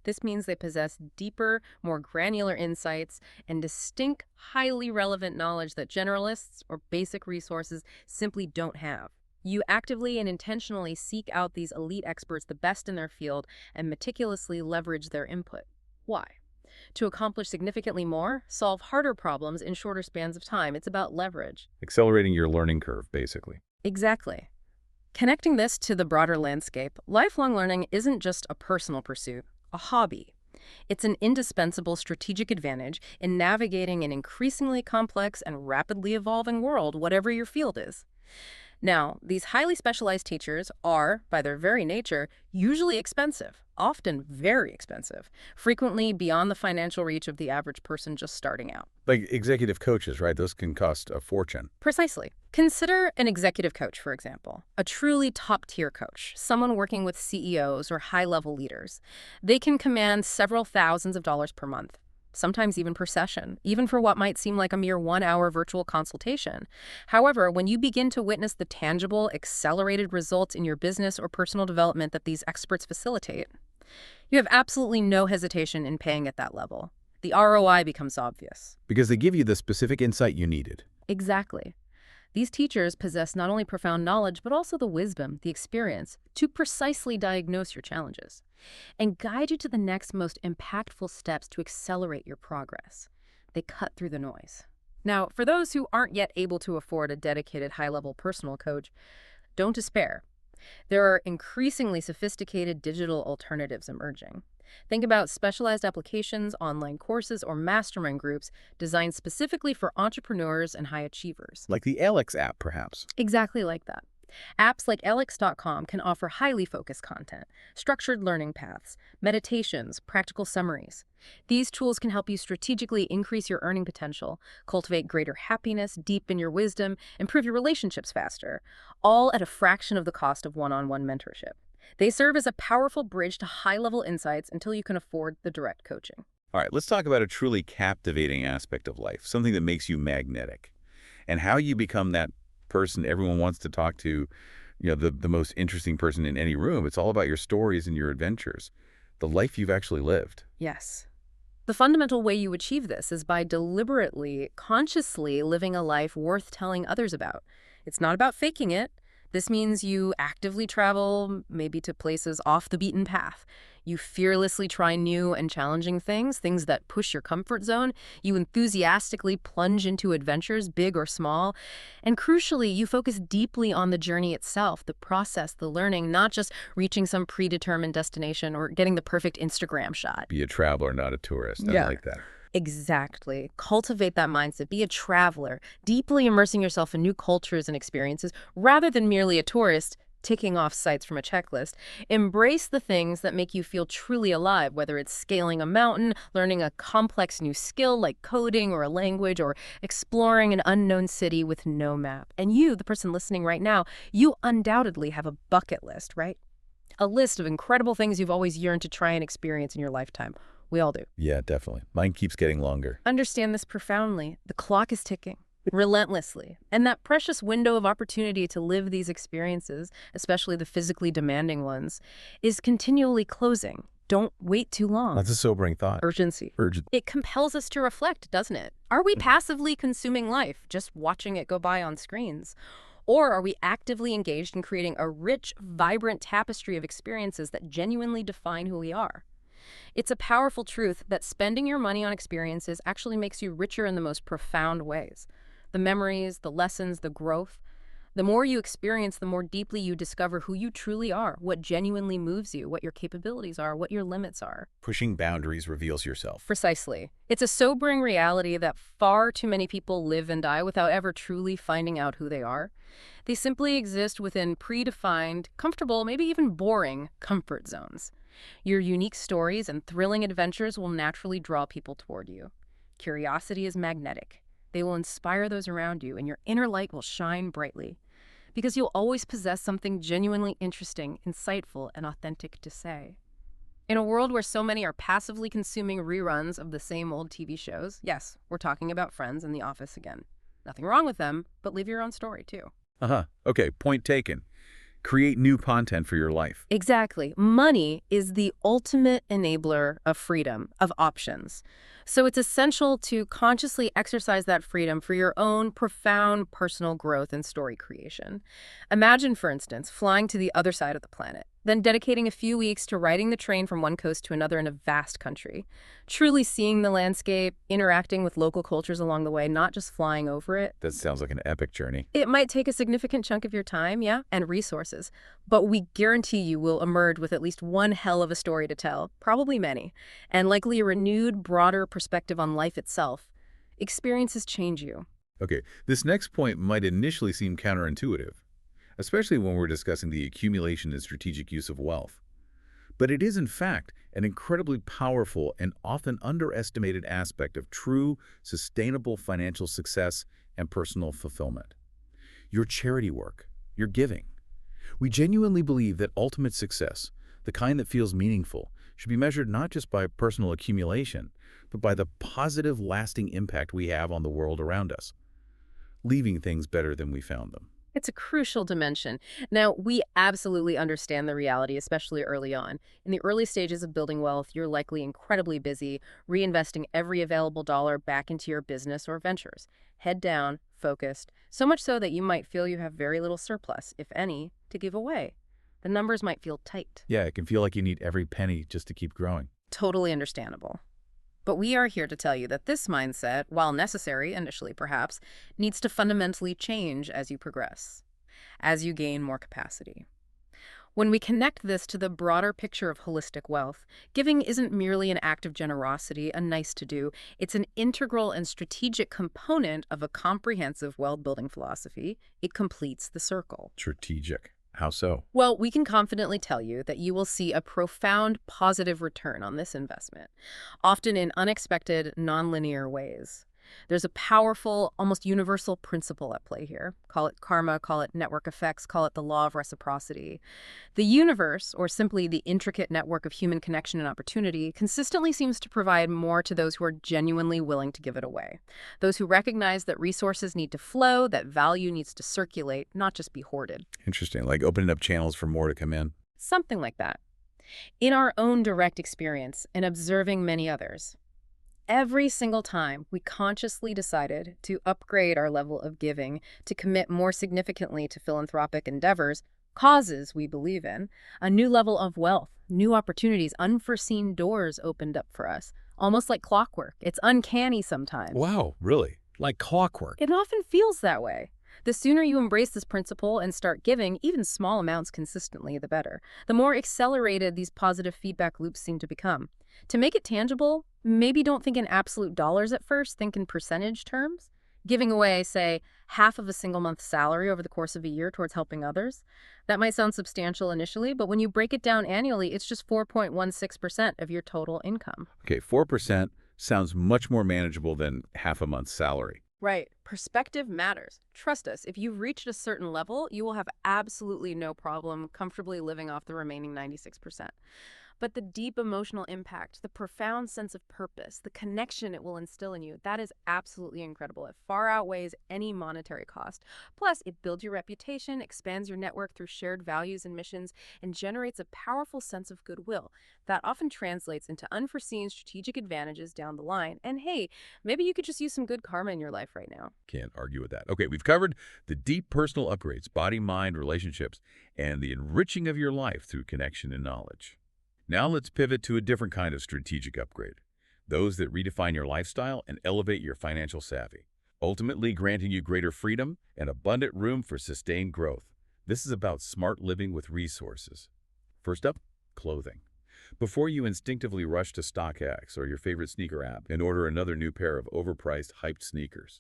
This means they possess deeper, more granular insights and distinct, highly relevant knowledge that generalists or basic resources simply don't have. You actively and intentionally seek out these elite experts, the best in their field, and meticulously leverage their input. Why? to accomplish significantly more, solve harder problems in shorter spans of time. It's about leverage. Accelerating your learning curve, basically. Exactly. Connecting this to the broader landscape, lifelong learning isn't just a personal pursuit, a hobby. It's an indispensable strategic advantage in navigating an increasingly complex and rapidly evolving world, whatever your field is. Now, these highly specialized teachers are, by their very nature, usually expensive, often very expensive, frequently beyond the financial reach of the average person just starting out. Like executive coaches, right? Those can cost a fortune. Precisely. Consider an executive coach, for example, a truly top-tier coach, someone working with CEOs or high-level leaders. They can command several thousands of dollars per month, sometimes even per session, even for what might seem like a mere 1-hour virtual consultation. However, when you begin to witness the tangible, accelerated results in your business or personal development that these experts facilitate, you have absolutely no hesitation in paying at that level. The ROI becomes obvious. Because they give you the specific insight you needed. Exactly. These teachers possess not only profound knowledge, but also the wisdom, the experience, to precisely diagnose your challenges and guide you to the next most impactful steps to accelerate your progress. They cut through the noise. Now, for those who aren't yet able to afford a dedicated high-level personal coach, don't despair. There are increasingly sophisticated digital alternatives emerging. Think about specialized applications, online courses, or mastermind groups designed specifically for entrepreneurs and high achievers. Like the Alex app, perhaps. Exactly like that. Apps like Alex.com can offer highly focused content, structured learning paths, meditations, practical summaries. These tools can help you strategically increase your earning potential, cultivate greater happiness, deepen your wisdom, improve your relationships faster, all at a fraction of the cost of one-on-one mentorship. They serve as a powerful bridge to high-level insights until you can afford the direct coaching. All right, let's talk about a truly captivating aspect of life, something that makes you magnetic, and how you become that person everyone wants to talk to, the most interesting person in any room. It's all about your stories and your adventures, the life you've actually lived. Yes. The fundamental way you achieve this is by deliberately, consciously living a life worth telling others about. It's not about faking it. This means you actively travel, maybe to places off the beaten path. You fearlessly try new and challenging things that push your comfort zone. You enthusiastically plunge into adventures, big or small. And crucially, you focus deeply on the journey itself, the process, the learning, not just reaching some predetermined destination or getting the perfect Instagram shot. Be a traveler, not a tourist. I like that. Exactly. Cultivate that mindset. Be a traveler, deeply immersing yourself in new cultures and experiences rather than merely a tourist ticking off sites from a checklist. Embrace the things that make you feel truly alive, whether it's scaling a mountain, learning a complex new skill like coding or a language, or exploring an unknown city with no map. And you, the person listening right now, you undoubtedly have a bucket list, right? A list of incredible things you've always yearned to try and experience in your lifetime. We all do. Yeah, definitely. Mine keeps getting longer. Understand this profoundly. The clock is ticking relentlessly. And that precious window of opportunity to live these experiences, especially the physically demanding ones, is continually closing. Don't wait too long. That's a sobering thought. Urgency. It compels us to reflect, doesn't it? Are we passively consuming life, just watching it go by on screens? Or are we actively engaged in creating a rich, vibrant tapestry of experiences that genuinely define who we are? It's a powerful truth that spending your money on experiences actually makes you richer in the most profound ways. The memories, the lessons, the growth. The more you experience, the more deeply you discover who you truly are, what genuinely moves you, what your capabilities are, what your limits are. Pushing boundaries reveals yourself. Precisely. It's a sobering reality that far too many people live and die without ever truly finding out who they are. They simply exist within predefined, comfortable, maybe even boring comfort zones. Your unique stories and thrilling adventures will naturally draw people toward you. Curiosity is magnetic. They will inspire those around you, and your inner light will shine brightly. Because you'll always possess something genuinely interesting, insightful, and authentic to say. In a world where so many are passively consuming reruns of the same old TV shows, yes, we're talking about Friends and The Office again. Nothing wrong with them, but live your own story, too. Okay, point taken. Create new content for your life. Exactly. Money is the ultimate enabler of freedom, of options. So it's essential to consciously exercise that freedom for your own profound personal growth and story creation. Imagine, for instance, flying to the other side of the planet. then dedicating a few weeks to riding the train from one coast to another in a vast country. Truly seeing the landscape, interacting with local cultures along the way, not just flying over it. That sounds like an epic journey. It might take a significant chunk of your time, yeah, and resources, but we guarantee you will emerge with at least one hell of a story to tell, probably many, and likely a renewed, broader perspective on life itself. Experiences change you. Okay, this next point might initially seem counterintuitive, especially when we're discussing the accumulation and strategic use of wealth. But it is, in fact, an incredibly powerful and often underestimated aspect of true, sustainable financial success and personal fulfillment. Your charity work, your giving. We genuinely believe that ultimate success, the kind that feels meaningful, should be measured not just by personal accumulation, but by the positive, lasting impact we have on the world around us, leaving things better than we found them. It's a crucial dimension. Now, we absolutely understand the reality, especially early on. In the early stages of building wealth, you're likely incredibly busy, reinvesting every available dollar back into your business or ventures. Head down, focused, so much so that you might feel you have very little surplus, if any, to give away. The numbers might feel tight. Yeah, it can feel like you need every penny just to keep growing. Totally understandable. But we are here to tell you that this mindset, while necessary initially perhaps, needs to fundamentally change as you progress, as you gain more capacity. When we connect this to the broader picture of holistic wealth, giving isn't merely an act of generosity, a nice-to-do. It's an integral and strategic component of a comprehensive wealth-building philosophy. It completes the circle. Strategic. How so? Well, we can confidently tell you that you will see a profound positive return on this investment, often in unexpected, nonlinear ways. There's a powerful, almost universal principle at play here. Call it karma, call it network effects, call it the law of reciprocity. The universe, or simply the intricate network of human connection and opportunity, consistently seems to provide more to those who are genuinely willing to give it away. Those who recognize that resources need to flow, that value needs to circulate, not just be hoarded. Interesting, like opening up channels for more to come in. Something like that. In our own direct experience and observing many others, every single time we consciously decided to upgrade our level of giving, to commit more significantly to philanthropic endeavors, causes we believe in, a new level of wealth, new opportunities, unforeseen doors opened up for us, almost like clockwork. It's uncanny sometimes. Wow, really? Like clockwork. It often feels that way. The sooner you embrace this principle and start giving, even small amounts consistently, the better. The more accelerated these positive feedback loops seem to become. To make it tangible, maybe don't think in absolute dollars at first, think in percentage terms. Giving away, say, half of a single month's salary over the course of a year towards helping others. That might sound substantial initially, but when you break it down annually, it's just 4.16% of your total income. Okay, 4% sounds much more manageable than half a month's salary. Right. Perspective matters. Trust us, if you've reached a certain level, you will have absolutely no problem comfortably living off the remaining 96%. But the deep emotional impact, the profound sense of purpose, the connection it will instill in you, that is absolutely incredible. It far outweighs any monetary cost. Plus, it builds your reputation, expands your network through shared values and missions, and generates a powerful sense of goodwill that often translates into unforeseen strategic advantages down the line. And hey, maybe you could just use some good karma in your life right now. Can't argue with that. Okay, we've covered the deep personal upgrades, body, mind, relationships, and the enriching of your life through connection and knowledge. Now let's pivot to a different kind of strategic upgrade, those that redefine your lifestyle and elevate your financial savvy, ultimately granting you greater freedom and abundant room for sustained growth. This is about smart living with resources. First up, clothing. Before you instinctively rush to StockX or your favorite sneaker app and order another new pair of overpriced, hyped sneakers,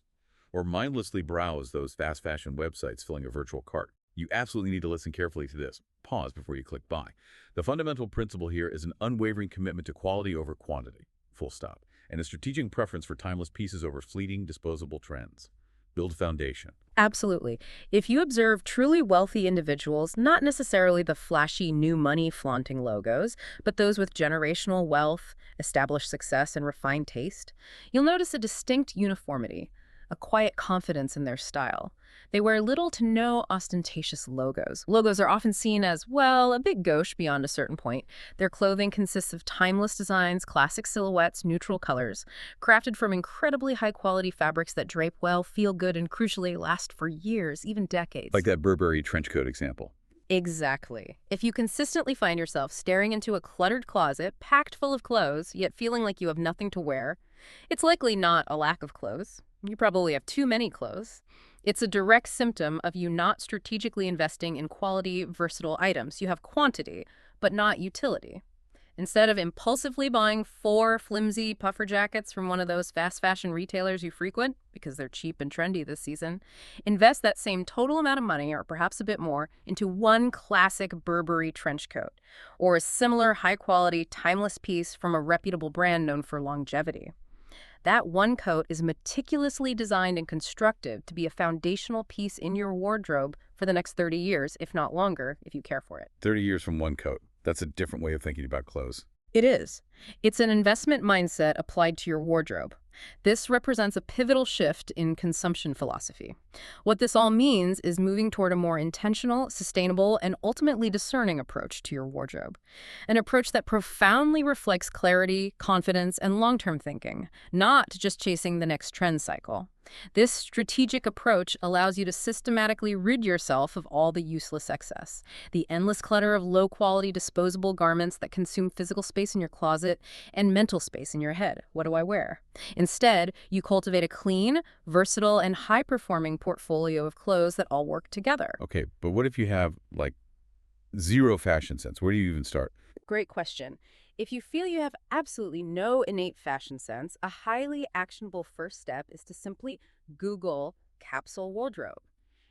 or mindlessly browse those fast fashion websites filling a virtual cart, you absolutely need to listen carefully to this. Pause before you click buy. The fundamental principle here is an unwavering commitment to quality over quantity, full stop, and a strategic preference for timeless pieces over fleeting, disposable trends. Build foundation. Absolutely. If you observe truly wealthy individuals, not necessarily the flashy new money flaunting logos, but those with generational wealth, established success, and refined taste, you'll notice a distinct uniformity, a quiet confidence in their style. They wear little to no ostentatious logos. Logos are often seen as, well, a bit gauche beyond a certain point. Their clothing consists of timeless designs, classic silhouettes, neutral colors, crafted from incredibly high-quality fabrics that drape well, feel good, and crucially last for years, even decades. Like that Burberry trench coat example. Exactly. If you consistently find yourself staring into a cluttered closet packed full of clothes, yet feeling like you have nothing to wear, it's likely not a lack of clothes. You probably have too many clothes. It's a direct symptom of you not strategically investing in quality, versatile items. You have quantity, but not utility. Instead of impulsively buying 4 flimsy puffer jackets from one of those fast fashion retailers you frequent, because they're cheap and trendy this season, invest that same total amount of money, or perhaps a bit more, into one classic Burberry trench coat, or a similar high-quality, timeless piece from a reputable brand known for longevity. That one coat is meticulously designed and constructed to be a foundational piece in your wardrobe for the next 30 years, if not longer, if you care for it. 30 years from one coat. That's a different way of thinking about clothes. It is. It's an investment mindset applied to your wardrobe. This represents a pivotal shift in consumption philosophy. What this all means is moving toward a more intentional, sustainable, and ultimately discerning approach to your wardrobe. An approach that profoundly reflects clarity, confidence, and long-term thinking, not just chasing the next trend cycle. This strategic approach allows you to systematically rid yourself of all the useless excess, the endless clutter of low-quality disposable garments that consume physical space in your closet and mental space in your head. What do I wear? Instead, you cultivate a clean, versatile, and high-performing portfolio of clothes that all work together. Okay, but what if you have, like, zero fashion sense? Where do you even start? Great question. If you feel you have absolutely no innate fashion sense, a highly actionable first step is to simply Google capsule wardrobe.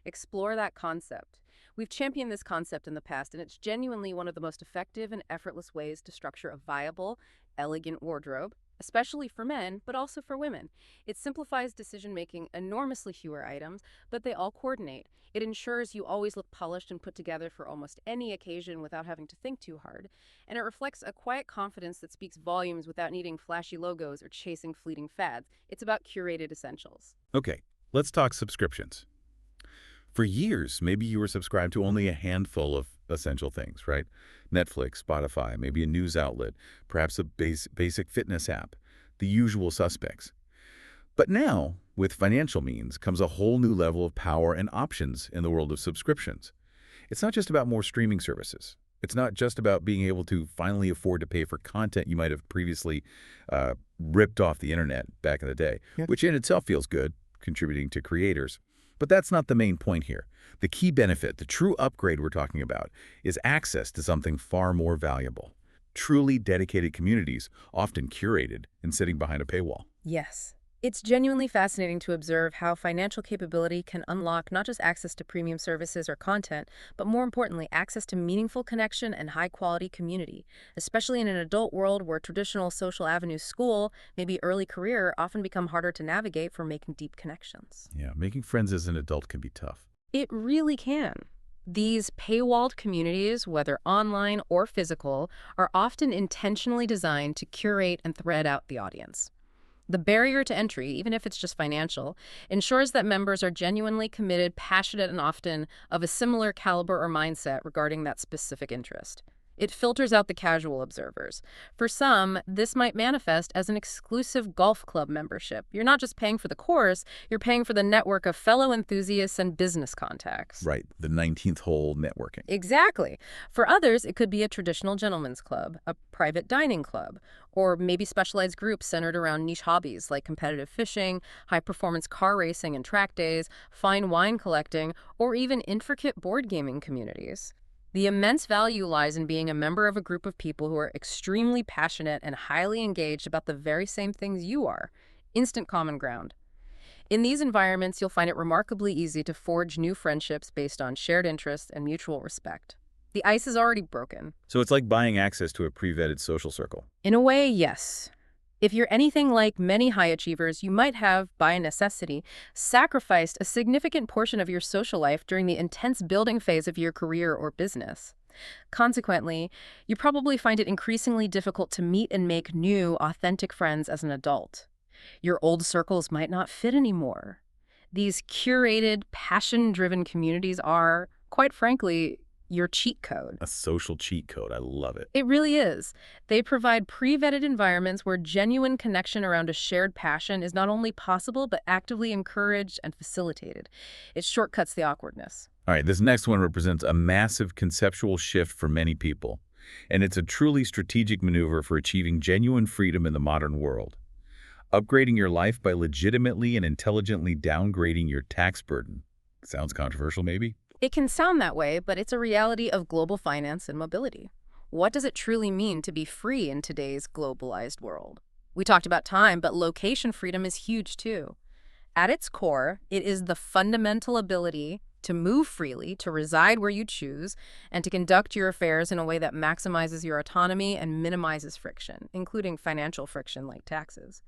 Explore that concept. We've championed this concept in the past, and it's genuinely one of the most effective and effortless ways to structure a viable, elegant wardrobe, especially for men, but also for women. It simplifies decision-making, enormously fewer items, but they all coordinate. It ensures you always look polished and put together for almost any occasion without having to think too hard. And it reflects a quiet confidence that speaks volumes without needing flashy logos or chasing fleeting fads. It's about curated essentials. Okay, let's talk subscriptions. For years, maybe you were subscribed to only a handful of essential things, right? Netflix, Spotify, maybe a news outlet, perhaps a basic fitness app, the usual suspects. But now, with financial means, comes a whole new level of power and options in the world of subscriptions. It's not just about more streaming services. It's not just about being able to finally afford to pay for content you might have previously ripped off the internet back in the day, which in itself feels good, contributing to creators. But that's not the main point here. The key benefit, the true upgrade we're talking about, is access to something far more valuable. Truly dedicated communities, often curated and sitting behind a paywall. Yes. It's genuinely fascinating to observe how financial capability can unlock not just access to premium services or content, but more importantly, access to meaningful connection and high-quality community, especially in an adult world where traditional social avenues, school, maybe early career, often become harder to navigate for making deep connections. Yeah, making friends as an adult can be tough. It really can. These paywalled communities, whether online or physical, are often intentionally designed to curate and thread out the audience. The barrier to entry, even if it's just financial, ensures that members are genuinely committed, passionate, and often of a similar caliber or mindset regarding that specific interest. It filters out the casual observers. For some, this might manifest as an exclusive golf club membership. You're not just paying for the course, you're paying for the network of fellow enthusiasts and business contacts. Right, the 19th hole networking. Exactly. For others, it could be a traditional gentleman's club, a private dining club, or maybe specialized groups centered around niche hobbies like competitive fishing, high-performance car racing and track days, fine wine collecting, or even intricate board gaming communities. The immense value lies in being a member of a group of people who are extremely passionate and highly engaged about the very same things you are. Instant common ground. In these environments, you'll find it remarkably easy to forge new friendships based on shared interests and mutual respect. The ice is already broken. So it's like buying access to a pre-vetted social circle. In a way, yes. If you're anything like many high achievers, you might have, by necessity, sacrificed a significant portion of your social life during the intense building phase of your career or business. Consequently, you probably find it increasingly difficult to meet and make new, authentic friends as an adult. Your old circles might not fit anymore. These curated, passion-driven communities are, quite frankly, your cheat code. A social cheat code. I love it. It really is. They provide pre-vetted environments where genuine connection around a shared passion is not only possible, but actively encouraged and facilitated. It shortcuts the awkwardness. All right, this next one represents a massive conceptual shift for many people, and it's a truly strategic maneuver for achieving genuine freedom in the modern world. Upgrading your life by legitimately and intelligently downgrading your tax burden. Sounds controversial, maybe? It can sound that way, but it's a reality of global finance and mobility. What does it truly mean to be free in today's globalized world? We talked about time, but location freedom is huge too. At its core, it is the fundamental ability to move freely, to reside where you choose, and to conduct your affairs in a way that maximizes your autonomy and minimizes friction, including financial friction like taxes.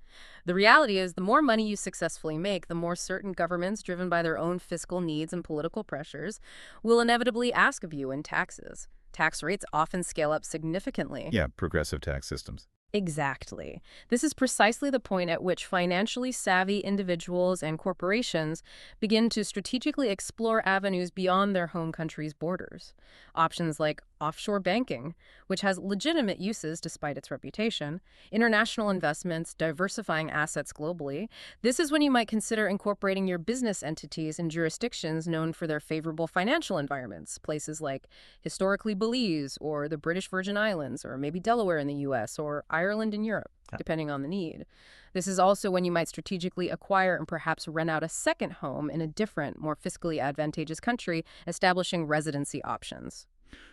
The reality is, the more money you successfully make, the more certain governments, driven by their own fiscal needs and political pressures, will inevitably ask of you in taxes. Tax rates often scale up significantly. Yeah, progressive tax systems. Exactly. This is precisely the point at which financially savvy individuals and corporations begin to strategically explore avenues beyond their home country's borders. Options like offshore banking, which has legitimate uses despite its reputation, international investments, diversifying assets globally. This is when you might consider incorporating your business entities in jurisdictions known for their favorable financial environments, places like historically Belize or the British Virgin Islands, or maybe Delaware in the US or Ireland in Europe, depending on the need. This is also when you might strategically acquire and perhaps rent out a second home in a different, more fiscally advantageous country, establishing residency options.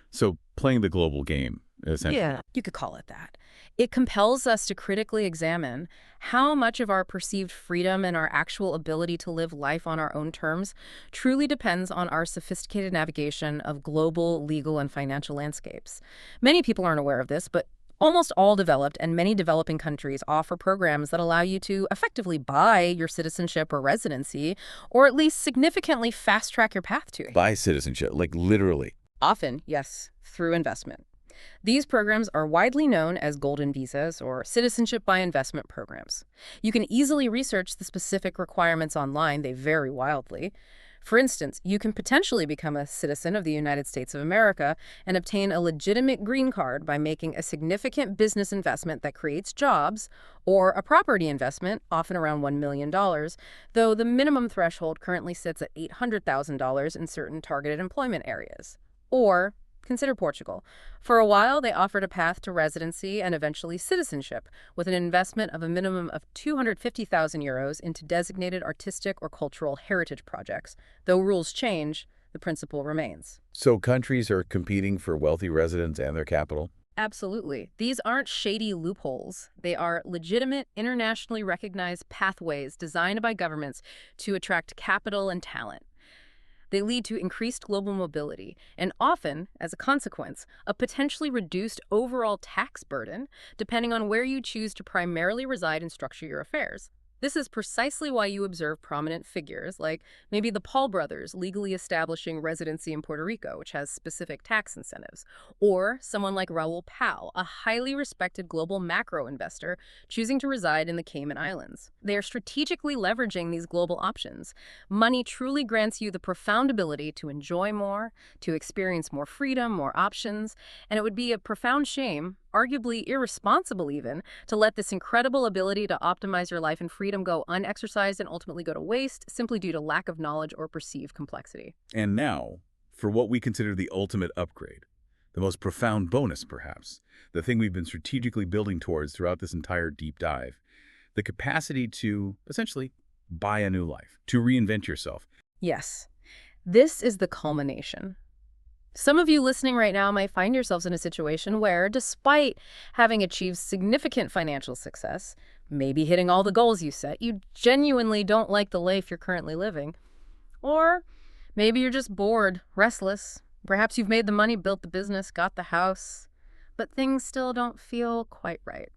So playing the global game, essentially. Yeah, you could call it that. It compels us to critically examine how much of our perceived freedom and our actual ability to live life on our own terms truly depends on our sophisticated navigation of global, legal, and financial landscapes. Many people aren't aware of this, but almost all developed and many developing countries offer programs that allow you to effectively buy your citizenship or residency, or at least significantly fast-track your path to it. Buy citizenship, like literally. Often, yes, through investment. These programs are widely known as golden visas or citizenship by investment programs. You can easily research the specific requirements online. They vary wildly. For instance, you can potentially become a citizen of the United States of America and obtain a legitimate green card by making a significant business investment that creates jobs, or a property investment, often around $1 million, though the minimum threshold currently sits at $800,000 in certain targeted employment areas. Or consider Portugal. For a while, they offered a path to residency and eventually citizenship with an investment of a minimum of 250,000 euros into designated artistic or cultural heritage projects. Though rules change, the principle remains. So countries are competing for wealthy residents and their capital? Absolutely. These aren't shady loopholes. They are legitimate, internationally recognized pathways designed by governments to attract capital and talent. They lead to increased global mobility and often, as a consequence, a potentially reduced overall tax burden, depending on where you choose to primarily reside and structure your affairs. This is precisely why you observe prominent figures, like maybe the Paul brothers legally establishing residency in Puerto Rico, which has specific tax incentives, or someone like Raoul Pal, a highly respected global macro investor choosing to reside in the Cayman Islands. They are strategically leveraging these global options. Money truly grants you the profound ability to enjoy more, to experience more freedom, more options, and it would be a profound shame, arguably irresponsible even, to let this incredible ability to optimize your life and freedom go unexercised and ultimately go to waste simply due to lack of knowledge or perceived complexity. And now, for what we consider the ultimate upgrade, the most profound bonus perhaps, the thing we've been strategically building towards throughout this entire deep dive, the capacity to, essentially, buy a new life, to reinvent yourself. Yes, this is the culmination. Some of you listening right now might find yourselves in a situation where, despite having achieved significant financial success, maybe hitting all the goals you set, you genuinely don't like the life you're currently living. Or maybe you're just bored, restless. Perhaps you've made the money, built the business, got the house, but things still don't feel quite right.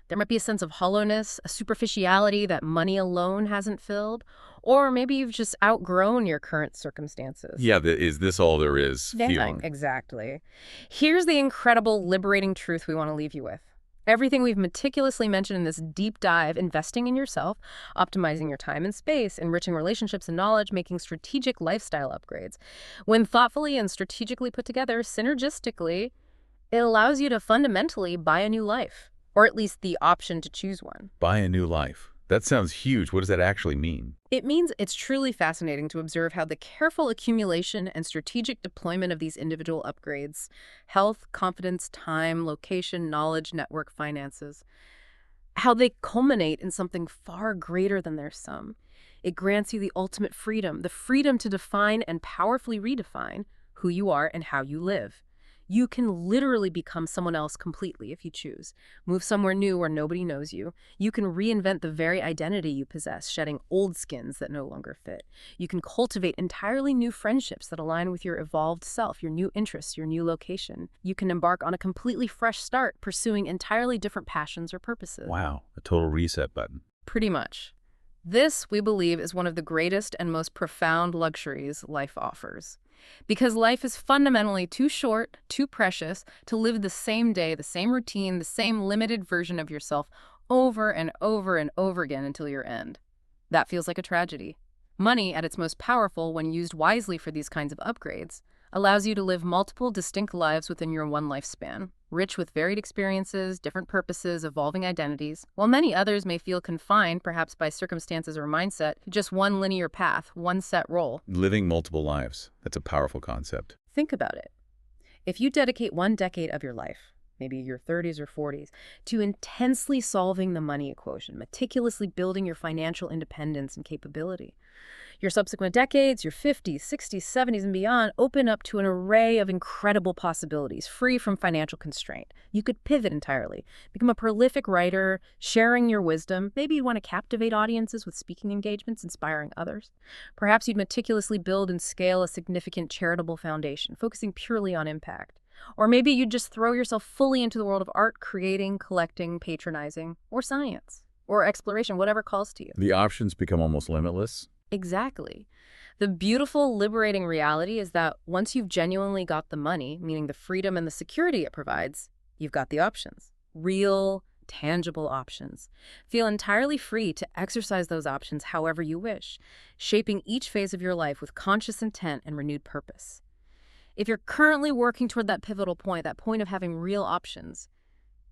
There might be a sense of hollowness, a superficiality that money alone hasn't filled, or maybe you've just outgrown your current circumstances. Yeah, is this all there is feeling? Exactly. Here's the incredible, liberating truth we want to leave you with. Everything we've meticulously mentioned in this deep dive, investing in yourself, optimizing your time and space, enriching relationships and knowledge, making strategic lifestyle upgrades. When thoughtfully and strategically put together, synergistically, it allows you to fundamentally buy a new life, or at least the option to choose one. Buy a new life. That sounds huge. What does that actually mean? It means it's truly fascinating to observe how the careful accumulation and strategic deployment of these individual upgrades, health, confidence, time, location, knowledge, network, finances, how they culminate in something far greater than their sum. It grants you the ultimate freedom, the freedom to define and powerfully redefine who you are and how you live. You can literally become someone else completely if you choose. Move somewhere new where nobody knows you. You can reinvent the very identity you possess, shedding old skins that no longer fit. You can cultivate entirely new friendships that align with your evolved self, your new interests, your new location. You can embark on a completely fresh start, pursuing entirely different passions or purposes. Wow, a total reset button. Pretty much. This, we believe, is one of the greatest and most profound luxuries life offers. Because life is fundamentally too short, too precious, to live the same day, the same routine, the same limited version of yourself over and over and over again until your end. That feels like a tragedy. Money, at its most powerful when used wisely for these kinds of upgrades, allows you to live multiple distinct lives within your one lifespan, rich with varied experiences, different purposes, evolving identities, while many others may feel confined, perhaps by circumstances or mindset, to just one linear path, one set role. Living multiple lives. That's a powerful concept. Think about it. If you dedicate 1 decade of your life, maybe your 30s or 40s, to intensely solving the money equation, meticulously building your financial independence and capability, your subsequent decades, your 50s, 60s, 70s, and beyond, open up to an array of incredible possibilities, free from financial constraint. You could pivot entirely, become a prolific writer, sharing your wisdom. Maybe you'd want to captivate audiences with speaking engagements, inspiring others. Perhaps you'd meticulously build and scale a significant charitable foundation, focusing purely on impact. Or maybe you'd just throw yourself fully into the world of art, creating, collecting, patronizing, or science, or exploration, whatever calls to you. The options become almost limitless. Exactly. The beautiful, liberating reality is that once you've genuinely got the money, meaning the freedom and the security it provides, you've got the options. Real, tangible options. Feel entirely free to exercise those options however you wish, shaping each phase of your life with conscious intent and renewed purpose. If you're currently working toward that pivotal point, that point of having real options,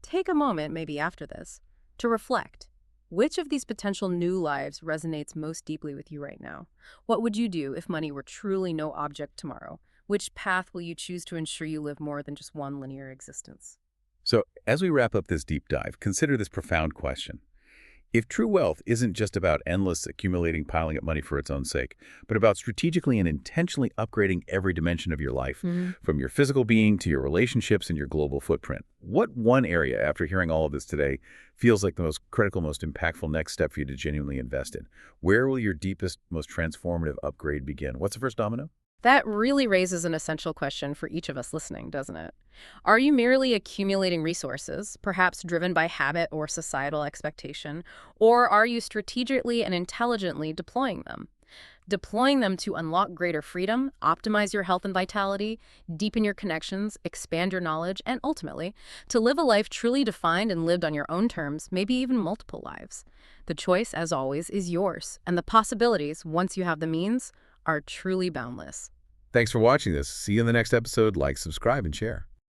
take a moment, maybe after this, to reflect. Which of these potential new lives resonates most deeply with you right now? What would you do if money were truly no object tomorrow? Which path will you choose to ensure you live more than just one linear existence? So, as we wrap up this deep dive, consider this profound question. If true wealth isn't just about endless accumulating, piling up money for its own sake, but about strategically and intentionally upgrading every dimension of your life, from your physical being to your relationships and your global footprint, what one area, after hearing all of this today, feels like the most critical, most impactful next step for you to genuinely invest in? Where will your deepest, most transformative upgrade begin? What's the first domino? That really raises an essential question for each of us listening, doesn't it? Are you merely accumulating resources, perhaps driven by habit or societal expectation, or are you strategically and intelligently deploying them? Deploying them to unlock greater freedom, optimize your health and vitality, deepen your connections, expand your knowledge, and ultimately, to live a life truly defined and lived on your own terms, maybe even multiple lives. The choice, as always, is yours, and the possibilities, once you have the means, are truly boundless. Thanks for watching this. See you in the next episode. Like, subscribe, and share.